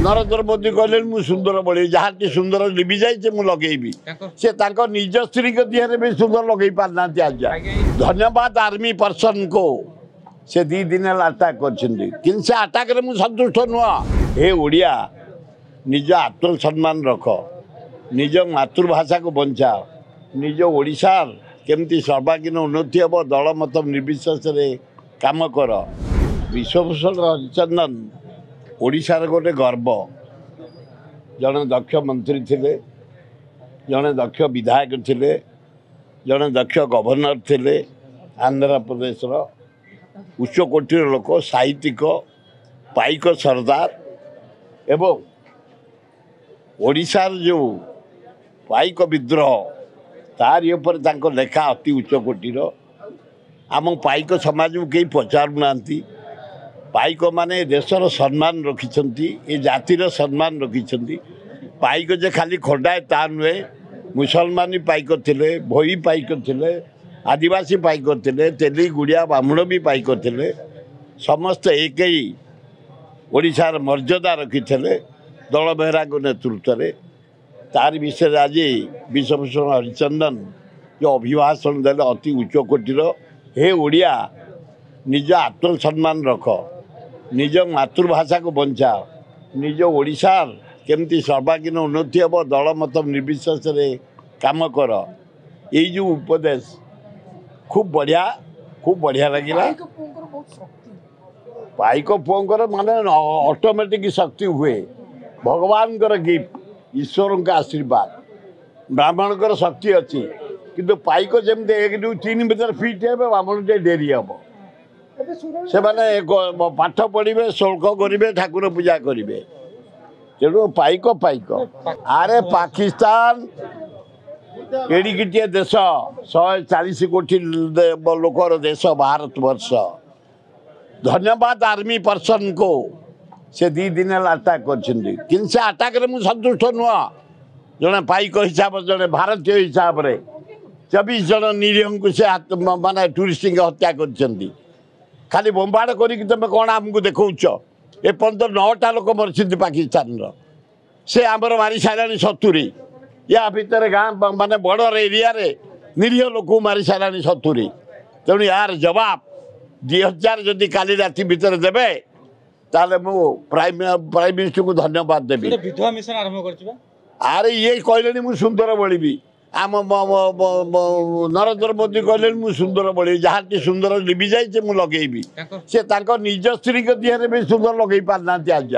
नरेंद्र मोदी कहले मु सुंदर बड़ी जहाँ सुंदर लिभि जाए मुझे लगेबी से निज स्त्री दिहरे भी सुंदर लगे पारना आज। धन्यवाद आर्मी पर्सन को से 2 दिन अटाक कर से अटाक संतुष्ट नुह। हे ओडिया निज आत्मसम्मान रख, निज मातृभाषा को बचा, निज ओडिशार केमती सर्वांगीन उन्नति हम दल मत निर्विशेष काम कर। विश्वभूषण हरिचंदन ओडिशार गोटे गर्व। जड़े दक्ष मंत्री थिले, जड़े दक्ष विधायक थिले, जड़े दक्ष गवर्नर थिले आंध्र प्रदेश उच्चकोटीर लोक, साहित्यिक, पाइक सरदार एवं ओडिशार जो पाइक विद्रोह तार उपर लेखा अति उच्चकोटीर। आम पाइक समाज को कहीं पचारू ना। पाइक माने देशर सम्मान रखिंट, ये जातिर सम्मान रखिंट। पाइक जे खाली खंडाए ता नुहे, मुसलमान पाइक थिले, भोई पाइक थिले, आदिवासी पाइक थिले, तेली गुड़िया ब्राह्मण भी पाइक थिले। समस्त एक ही ओडिशार मर्यादा रखिते दल बेहरा नेतृत्व में। तार विषय आज विश्वभूषण हरिचंदन जो अभिभाषण देले अति उच्चकोटीर। हे ओडिया निज आत्मसम्मान रख, निज मातृभाषा को बचा, निज ओडिशार केमती सर्वांगीन उन्नति हम दल मत निर्विशेष काम कर। ये जो उपदेश खूब बढ़िया लगिला। पाइक पुओं माने ऑटोमेटिक शक्ति हुए, भगवान गिफ्ट, ईश्वर का आशीर्वाद। ब्राह्मण कर शक्ति अच्छी किंतु पाइक जमी 1 2 3 भर फिट हे, ब्राह्मण डेरी हम से माने पाठ पढ़े, शुल्क करेंगे, ठाकुर पूजा करेंगे। तेणु पाइक पाइक आरे पाकिस्तान एडिकिटिया देश 140 कोटी लोकर देश भारत वर्ष। धन्यवाद आर्मी पर्सन को से 2 दिन अटाक कर से अटाक संतुष्ट नुह। जड़े पाइक हिसाब से, जड़े भारतीय हिसाब से 24 जन निरीह को से माने टूरिस्ट हत्या कर खाली बोम्बाड़ करी तुम कौन आमको देखौच। ए पर्यंत 9टा लोक मरी पाकिस्तान से आमर मारी सारा 70। या भितर गाँ माने बॉर्डर एरिया रे निरीह लोक मारी सारा 70। तेणु यार जवाब 2000 जदि काली राति भितर देवे ताले मु प्राइम मिनिस्टर को धन्यवाद देवी। विधवा मिशन आरंभ कर। अरे ये कहले मु सुंदर बड़ी आम नरेंद्र मोदी कहले मु सुंदर बड़ी जहाँ सुंदर लिभि जाए मुझे लगेबी से निज स्त्री दिहरे भी सुंदर लगे पारना आज।